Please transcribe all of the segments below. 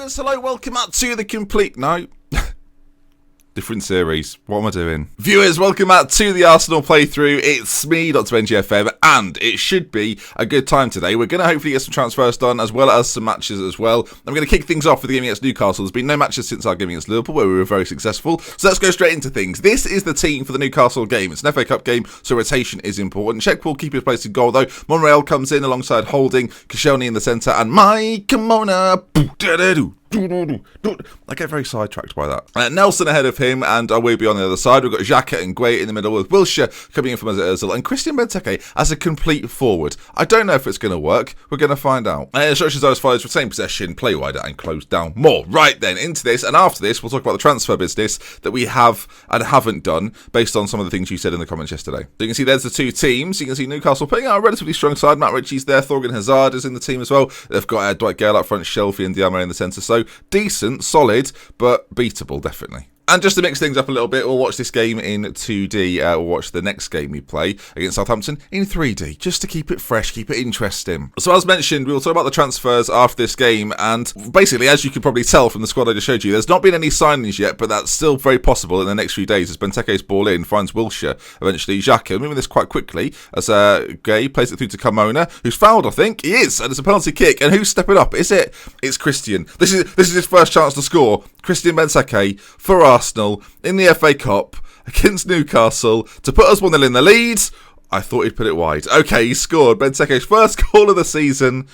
ForTheFans, hello, welcome out to the complete... No. Different series. What am I doing? Viewers, welcome out to the Arsenal playthrough. It's me, Dr. Benji FM, and it should be a good time today. We're going to hopefully get some transfers done, as well as some matches as well. I'm going to kick things off with the game against Newcastle. There's been no matches since our game against Liverpool, where we were very successful. So let's go straight into things. This is the team for the Newcastle game. It's an FA Cup game, so rotation is important. Czech goalkeeper placed in goal, though. Monreal comes in alongside Holding, Koscielny in the centre, and my Kimona. I get very sidetracked by that. Nelson ahead of him, and I will be on the other side. We've got Xhaka and Gueye in the middle, with Wilshere coming in from Ozil, and Christian Benteke as a complete forward. I don't know if it's going to work. We're going to find out. Instructions are as follows: retain possession, play wider, and close down more. Right then, into this, and after this, we'll talk about the transfer business that we have and haven't done, based on some of the things you said in the comments yesterday. So you can see there's the two teams. You can see Newcastle putting out a relatively strong side. Matt Ritchie's there, Thorgan Hazard is in the team as well. They've got Dwight Gale up front, Shelby and Diamo in the centre. So decent, solid, but beatable, definitely. And just to mix things up a little bit, we'll watch this game in 2D. We'll watch the next game we play against Southampton in 3D, just to keep it fresh, keep it interesting. So as mentioned, we will talk about the transfers after this game, and basically, as you can probably tell from the squad I just showed you, there's not been any signings yet, but that's still very possible in the next few days as Benteke's ball in, finds Wilshere, eventually Xhaka, moving this quite quickly as Gueye plays it through to Carmona, who's fouled, I think. He is, and it's a penalty kick, and who's stepping up? Is it? It's Christian. This is his first chance to score. Christian Benteke for Arsenal in the FA Cup against Newcastle to put us 1-0 in the lead. I thought he'd put it wide. Okay, he scored Benteke's first goal of the season.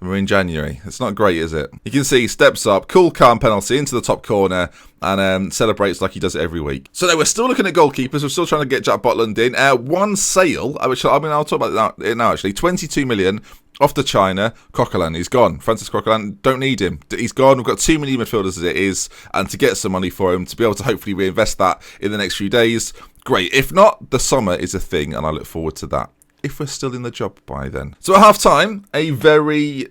We're in January. It's not great, is it? You can see he steps up, cool, calm penalty into the top corner, and celebrates like he does it every week. So now we're still looking at goalkeepers. We're still trying to get Jack Butland in. One sale, which I'll talk about it now actually. 22 million. Off to China, Coquelin, he's gone. Francis Coquelin, don't need him. He's gone. We've got too many midfielders as it is, and to get some money for him, to be able to hopefully reinvest that in the next few days, great. If not, the summer is a thing, and I look forward to that, if we're still in the job by then. So at half-time, a very...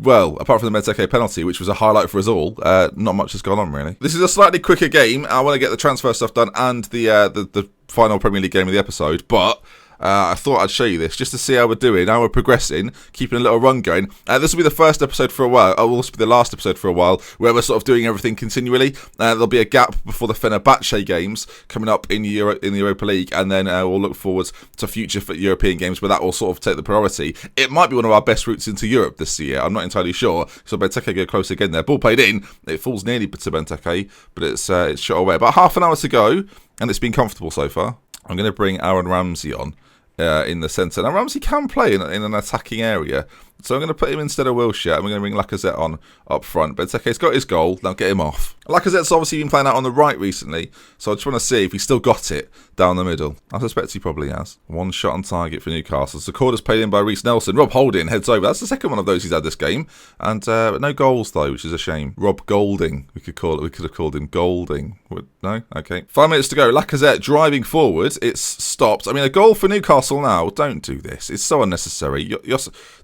well, apart from the Benteke penalty, which was a highlight for us all, not much has gone on, really. This is a slightly quicker game. I want to get the transfer stuff done and the final Premier League game of the episode, but... I thought I'd show you this just to see how we're doing, how we're progressing, keeping a little run going. This will be the first episode for a while. It will also be the last episode for a while, where we're sort of doing everything continually. There'll be a gap before the Fenerbahce games coming up in the Europa League, and then we'll look forward to future European games, where that will sort of take the priority. It might be one of our best routes into Europe this year. I'm not entirely sure. So Benteke go close again there. Ball played in. It falls nearly to Benteke, but it's shot away. About half an hour to go, and it's been comfortable so far. I'm going to bring Aaron Ramsey on. In the centre. Now, Ramsey can play in an attacking area, so I'm going to put him instead of Wilshere. I'm going to bring Lacazette on up front. Benteke's got his goal. Now get him off. Lacazette's obviously been playing out on the right recently, so I just want to see if he's still got it down the middle. I suspect he probably has. One shot on target for Newcastle. So corner's played in by Reece Nelson. Rob Holding heads over. That's the second one of those he's had this game. And no goals, though, which is a shame. Rob Golding, we could have called him Golding. No? Okay. 5 minutes to go. Lacazette driving forward. It's stopped. I mean, a goal for Newcastle now. Don't do this. It's so unnecessary.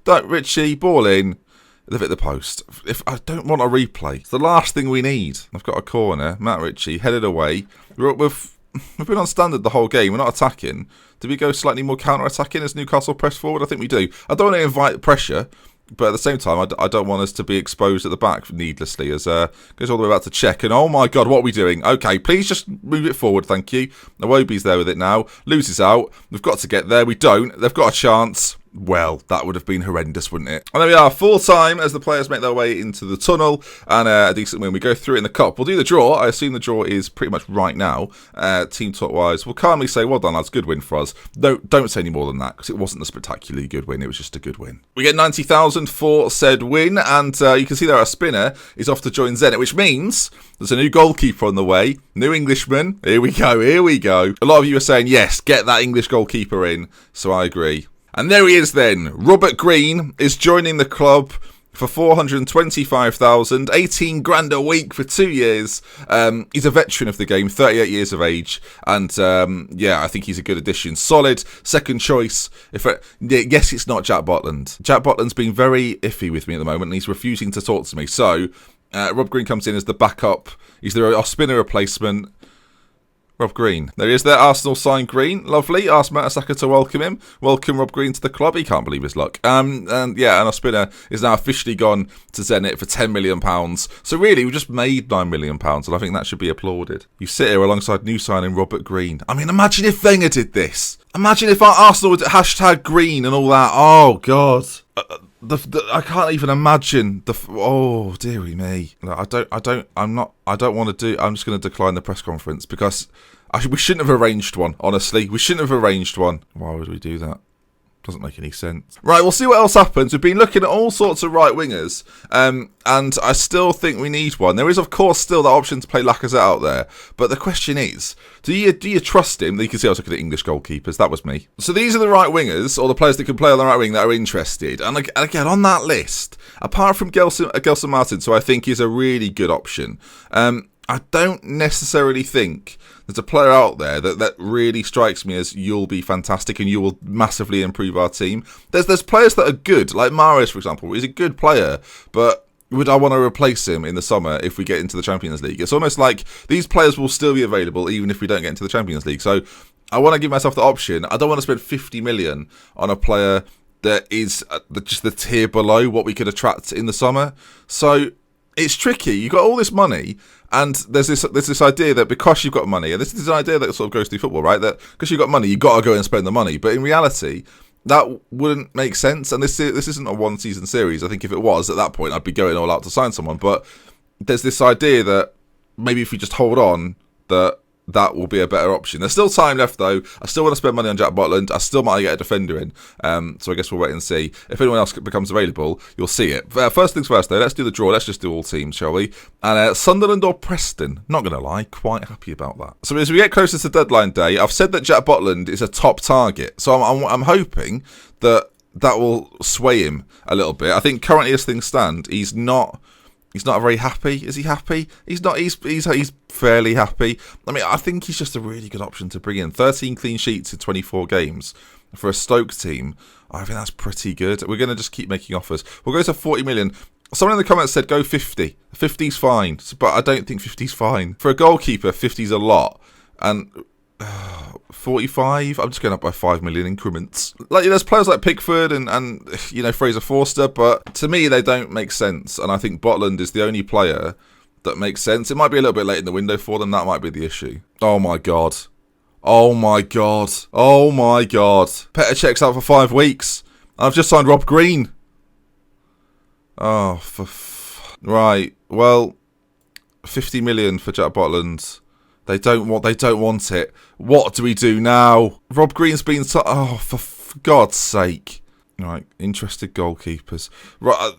Don't, Richie, ball in. They've hit the post. If I don't want a replay, it's the last thing we need. I've got a corner. Matt Ritchie headed away. We've been on standard the whole game. We're not attacking. Do we go slightly more counter-attacking as Newcastle press forward? I think we do. I don't want to invite pressure, but at the same time, I don't want us to be exposed at the back needlessly as goes all the way back to check. And oh my God, what are we doing? Okay, please just move it forward, thank you. Iwobi's there with it now. Loses out. We've got to get there. We don't. They've got a chance. Well, that would have been horrendous, wouldn't it? And there we are, full time as the players make their way into the tunnel, and a decent win. We go through it in the cup. We'll do the draw. I assume the draw is pretty much right now, team talk-wise. We'll calmly say, well done, lads, good win for us. Don't say any more than that, because it wasn't a spectacularly good win. It was just a good win. We get 90,000 for said win, and you can see there our spinner is off to join Zenit, which means there's a new goalkeeper on the way. New Englishman. Here we go, here we go. A lot of you are saying, yes, get that English goalkeeper in, so I agree. And there he is then. Robert Green is joining the club for 425,000, 18 grand a week for 2 years. He's a veteran of the game, 38 years of age, and yeah, I think he's a good addition. Solid second choice. Yes, it's not Jack Butland. Jack Butland's been very iffy with me at the moment, and he's refusing to talk to me. So Rob Green comes in as the backup. He's the spinner replacement. Rob Green. There he is there. Arsenal signed Green. Lovely. Asked Mertesacker to welcome him. Welcome Rob Green to the club. He can't believe his luck. And Ospina is now officially gone to Zenit for £10 million. So really, we just made £9 million, and I think that should be applauded. You sit here alongside new signing Robert Green. I mean, imagine if Wenger did this. Imagine if our Arsenal would hashtag Green and all that. Oh, God. I can't even imagine oh dearie me. No, I'm just going to decline the press conference because we shouldn't have arranged one. Honestly, we shouldn't have arranged one. Why would we do that? Doesn't make any sense. Right, we'll see what else happens. We've been looking at all sorts of right wingers, and I still think we need one. There is, of course, still that option to play Lacazette out there, but the question is, do you trust him? You can see I was looking at English goalkeepers. That was me. So these are the right wingers, or the players that can play on the right wing that are interested. And again, on that list, apart from Gelson Martins, who I think is a really good option, I don't necessarily think there's a player out there that really strikes me as you'll be fantastic and you will massively improve our team. There's players that are good, like Mahrez, for example. He's a good player, but would I want to replace him in the summer if we get into the Champions League? It's almost like these players will still be available even if we don't get into the Champions League. So I want to give myself the option. I don't want to spend 50 million on a player that is just the tier below what we could attract in the summer. So it's tricky. You've got all this money, and there's this idea that because you've got money, and this is an idea that sort of goes through football, right? That because you've got money, you've got to go and spend the money. But in reality, that wouldn't make sense. And this isn't a one-season series. I think if it was, at that point, I'd be going all out to sign someone. But there's this idea that maybe if we just hold on, that will be a better option. There's still time left, though. I still want to spend money on Jack Butland. I still might get a defender in. So I guess we'll wait and see. If anyone else becomes available, you'll see it. First things first, though. Let's do the draw. Let's just do all teams, shall we? And Sunderland or Preston? Not going to lie, quite happy about that. So as we get closer to deadline day, I've said that Jack Butland is a top target. So I'm hoping that will sway him a little bit. I think currently as things stand, he's not very happy. Is he happy? He's not. He's fairly happy. I mean, I think he's just a really good option to bring in. 13 clean sheets in 24 games for a Stoke team. I think that's pretty good. We're going to just keep making offers. We'll go to 40 million. Someone in the comments said go 50. 50's fine, but I don't think 50's fine. For a goalkeeper, 50's a lot. And 45, I'm just going up by 5 million increments. Like, there's players like Pickford and Fraser Forster, but to me they don't make sense. And I think Butland is the only player that makes sense. It might be a little bit late in the window for them. That might be the issue. Oh my god. Petr Cech's out for 5 weeks. I've just signed Rob Green. Oh, right. Well, 50 million for Jack Butland. They don't want it. What do we do now? Rob Green's been for God's sake. Right, interested goalkeepers. Right,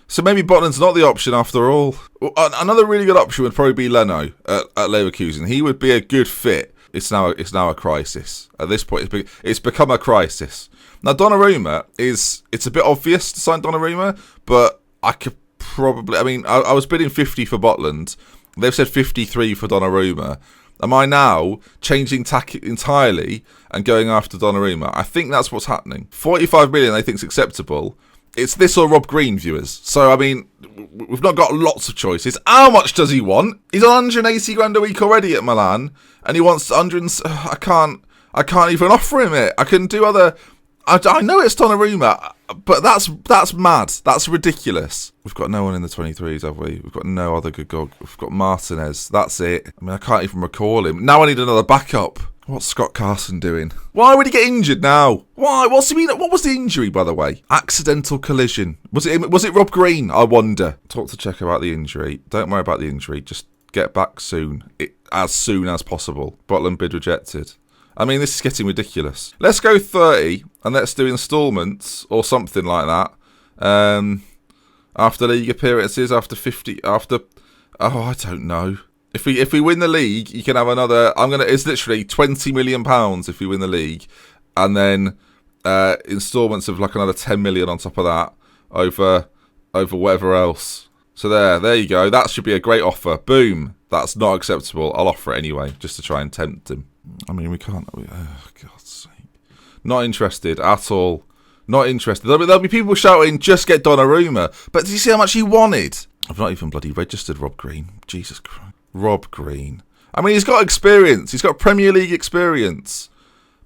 so maybe Butland's not the option after all. Another really good option would probably be Leno at Leverkusen. He would be a good fit. It's now a crisis. At this point, it's become a crisis. Now Donnarumma it's a bit obvious to sign Donnarumma, but I could probably. I mean, I was bidding 50 for Butland. They've said 53 for Donnarumma. Am I now changing tack entirely and going after Donnarumma? I think that's what's happening. 45 million I think is acceptable. It's this or Rob Green, viewers. So, I mean, we've not got lots of choices. How much does he want? He's on 180 grand a week already at Milan, and he wants 100. I can't even offer him it. I can do other. I know it's Donnarumma, but that's mad. That's ridiculous. We've got no one in the 23s, have we? We've got no other good goal. We've got Martinez. That's it. I mean, I can't even recall him. Now I need another backup. What's Scott Carson doing? Why would he get injured now? Why? What's he mean? What was the injury, by the way? Accidental collision. Was it Rob Green? I wonder. Talk to Czech about the injury. Don't worry about the injury. Just get back soon. As soon as possible. Butland bid rejected. I mean, this is getting ridiculous. Let's go 30 and let's do instalments or something like that. After league appearances, after 50, I don't know. If we win the league, you can have another. It's literally £20 million if we win the league, and then instalments of like another 10 million on top of that over whatever else. So there you go. That should be a great offer. Boom. That's not acceptable. I'll offer it anyway, just to try and tempt him. I mean, we can't. Oh, God's sake. Not interested at all. Not interested. There'll be people shouting, just get Donnarumma. But did you see how much he wanted? I've not even bloody registered Rob Green. Jesus Christ. Rob Green. I mean, he's got experience. He's got Premier League experience.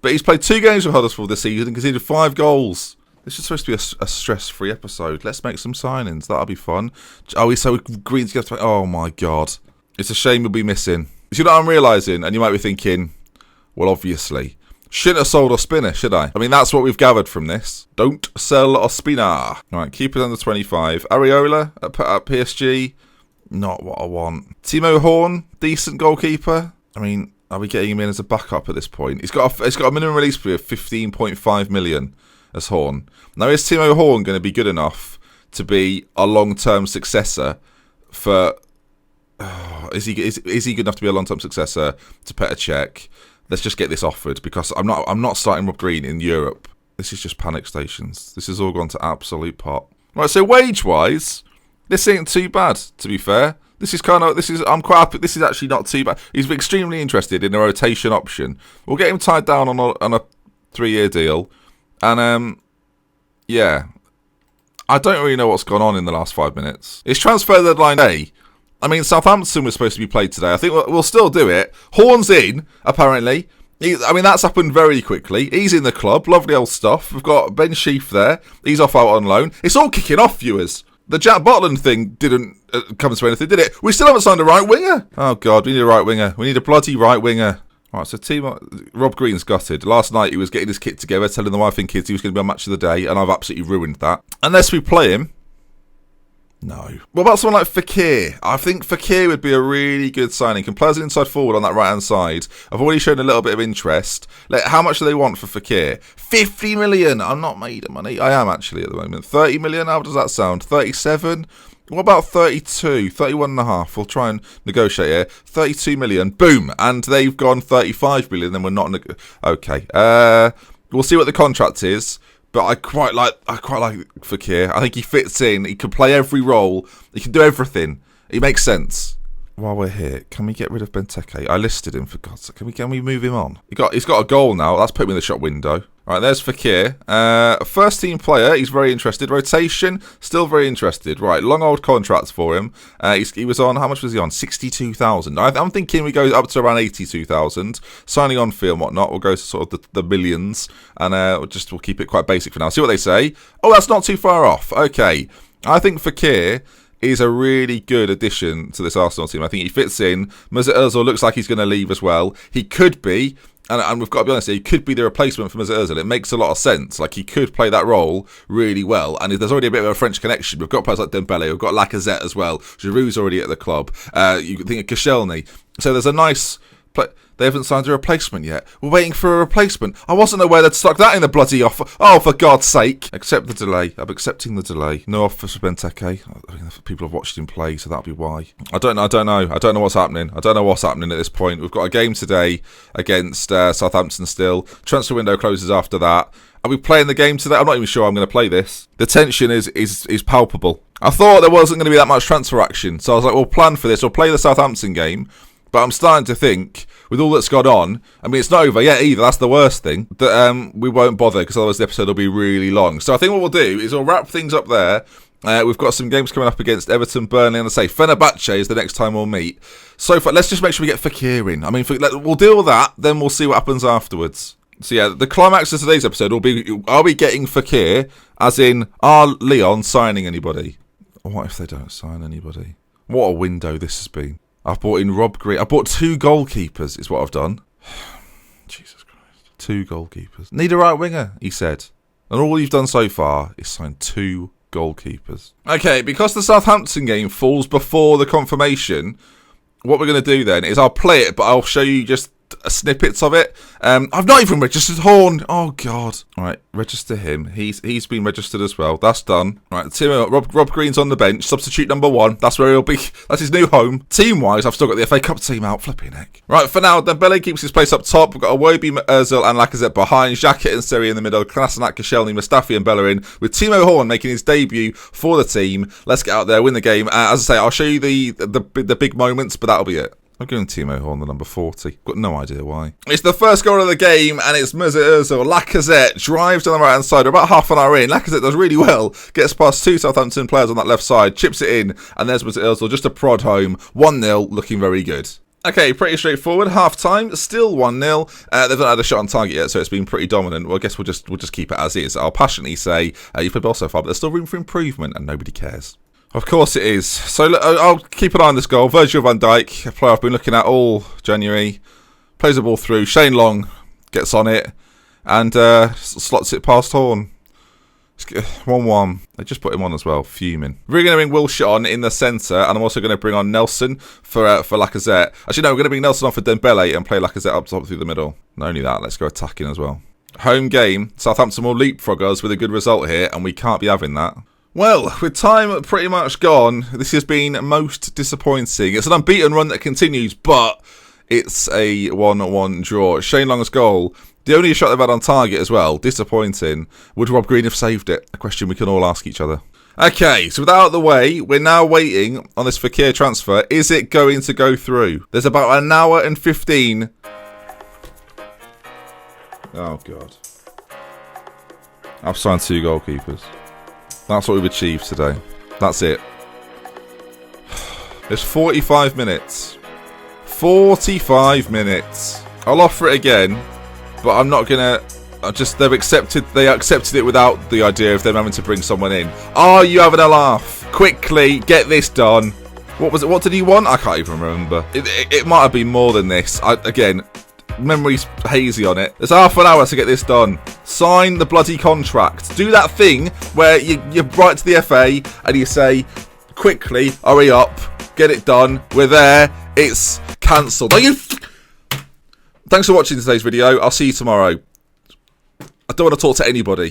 But he's played 2 games with Huddersfield this season and conceded 5 goals. This is supposed to be a stress-free episode. Let's make some signings. That'll be fun. Oh, so Green's going to... Oh, my God. It's a shame we'll be missing. You know what I'm realising? And you might be thinking, well, obviously. Shouldn't have sold Ospina, should I? I mean, that's what we've gathered from this. Don't sell Ospina. Right, keepers under 25. Areola at PSG. Not what I want. Timo Horn, decent goalkeeper. I mean, are we getting him in as a backup at this point? He's got a minimum release fee of 15.5 million as Horn. Now, is Timo Horn going to be good enough to be a long-term successor for... is he good enough to be a long-term successor to Petr Cech? Let's just get this offered, because I'm not starting Rob Green in Europe. This is just panic stations. This has all gone to absolute pot. Right, so wage-wise, this ain't too bad, to be fair. I'm quite happy. This is actually not too bad. He's extremely interested in a rotation option. We'll get him tied down on a 3-year deal. And, yeah. I don't really know what's gone on in the last 5 minutes. It's transfer deadline day. I mean, Southampton was supposed to be played today. I think we'll still do it. Horn's in, apparently. That's happened very quickly. He's in the club. Lovely old stuff. We've got Ben Sheaf there. He's off out on loan. It's all kicking off, viewers. The Jack Botland thing didn't come to anything, did it? We still haven't signed a right winger. Oh, God, we need a right winger. We need a bloody right winger. Right, so Rob Green's gutted. Last night he was getting his kit together, telling the wife and kids he was going to be on Match of the Day, and I've absolutely ruined that. Unless we play him. No. What about someone like Fekir? I think Fekir would be a really good signing. Can play as an inside forward on that right-hand side. I've already shown a little bit of interest. How much do they want for Fekir? 50 million! I'm not made of money. I am actually at the moment. 30 million? How does that sound? 37? What about 32? 31 and a half. We'll try and negotiate here. 32 million. Boom. And they've gone 35 million. Then we're not... Okay. We'll see what the contract is. But I quite like Fekir. I think he fits in. He can play every role. He can do everything. He makes sense. While we're here, can we get rid of Benteke? I listed him, for God's sake. Can we move him on? He's got a goal now. That's put him in the shop window. Right, there's Fekir. First team player. He's very interested. Rotation, still very interested. Right, long old contracts for him. He was on, how much was he on? 62,000. I'm thinking we go up to around 82,000. Signing on fee and whatnot. We'll go to sort of the millions. And we'll keep it quite basic for now. See what they say. Oh, that's not too far off. Okay. I think Fekir is a really good addition to this Arsenal team. I think he fits in. Mesut Ozil looks like he's going to leave as well. He could be, and we've got to be honest, he could be the replacement for Mesut Ozil. It makes a lot of sense. Like, he could play that role really well. And there's already a bit of a French connection. We've got players like Dembele. We've got Lacazette as well. Giroud's already at the club. You can think of Koscielny. So there's a nice... They haven't signed a replacement yet. We're waiting for a replacement. I wasn't aware they'd stuck that in the bloody offer. Oh, for God's sake. Accept the delay. I'm accepting the delay. No offer for Benteke. I mean, people have watched him play, so that'll be why. I don't know. I don't know what's happening. I don't know what's happening at this point. We've got a game today against Southampton still. Transfer window closes after that. Are we playing the game today? I'm not even sure I'm going to play this. The tension is palpable. I thought there wasn't going to be that much transfer action, so I was like, we'll plan for this. We'll play the Southampton game. But I'm starting to think, with all that's gone on, I mean, it's not over yet either, that's the worst thing, that we won't bother, because otherwise the episode will be really long. So I think what we'll do is we'll wrap things up there. We've got some games coming up against Everton, Burnley, and I say Fenerbahce is the next time we'll meet. So let's just make sure we get Fekir in. I mean, we'll deal with that, then we'll see what happens afterwards. So yeah, the climax of today's episode will be, are we getting Fekir, as in, are Leon signing anybody? What if they don't sign anybody? What a window this has been. I've bought in Rob Green. I bought 2 goalkeepers, is what I've done. Jesus Christ. 2 goalkeepers. Need a right winger, he said. And all you've done so far is sign 2 goalkeepers. Okay, because the Southampton game falls before the confirmation, what we're going to do then is I'll play it, but I'll show you just snippets of it. I've not even registered Horn. Oh God! All right, register him. He's been registered as well. That's done. All right, Rob Green's on the bench. Substitute number 1. That's where he'll be. That's his new home. Team wise, I've still got the FA Cup team out. Flipping heck. Right, for now, Dembele keeps his place up top. We've got Iwobi, Ozil, and Lacazette behind. Xhaka and Seri in the middle. Kolasinac, Koscielny, Mustafi, and Bellerin. With Timo Horn making his debut for the team. Let's get out there, win the game. As I say, I'll show you the big moments, but that'll be it. I'm going Timo Horn, the number 40. Got no idea why. It's the first goal of the game, and it's Mesut Ozil. Lacazette drives down the right-hand side. We're about half an hour in. Lacazette does really well. Gets past 2 Southampton players on that left side. Chips it in, and there's Mesut Ozil. Just a prod home. 1-0, looking very good. Okay, pretty straightforward. Half time, still 1-0. They've not had a shot on target yet, so it's been pretty dominant. Well, I guess we'll just keep it as is. I'll passionately say you've played well so far, but there's still room for improvement, and nobody cares. Of course it is. So look, I'll keep an eye on this goal. Virgil van Dijk, a player I've been looking at all January, plays the ball through. Shane Long gets on it and slots it past Horn. 1-1. They just put him on as well, fuming. We're going to bring Wilshere on in the centre, and I'm also going to bring on Nelson for Lacazette. Actually, no, we're going to bring Nelson on for Dembele and play Lacazette up top through the middle. Not only that, let's go attacking as well. Home game. Southampton will leapfrog us with a good result here, and we can't be having that. Well, with time pretty much gone, this has been most disappointing. It's an unbeaten run that continues, but it's a 1-1 draw. Shane Long's goal, the only shot they've had on target as well, disappointing. Would Rob Green have saved it? A question we can all ask each other. Okay, so with that out of the way, we're now waiting on this Fekir transfer. Is it going to go through? There's about an hour and 15. Oh, God. I've signed 2 goalkeepers. That's what we've achieved today. That's it. It's 45 minutes. 45 minutes. I'll offer it again, but I'm not gonna. They accepted it without the idea of them having to bring someone in. Are you having a laugh? Quickly, get this done. What was it? What did he want? I can't even remember. It might have been more than this. Again, memory's hazy on it. There's half an hour to get this done. Sign the bloody contract. Do that thing where you write to the FA and you say, quickly, hurry up, get it done. We're there. It's cancelled. Thanks for watching today's video. I'll see you tomorrow. I don't want to talk to anybody.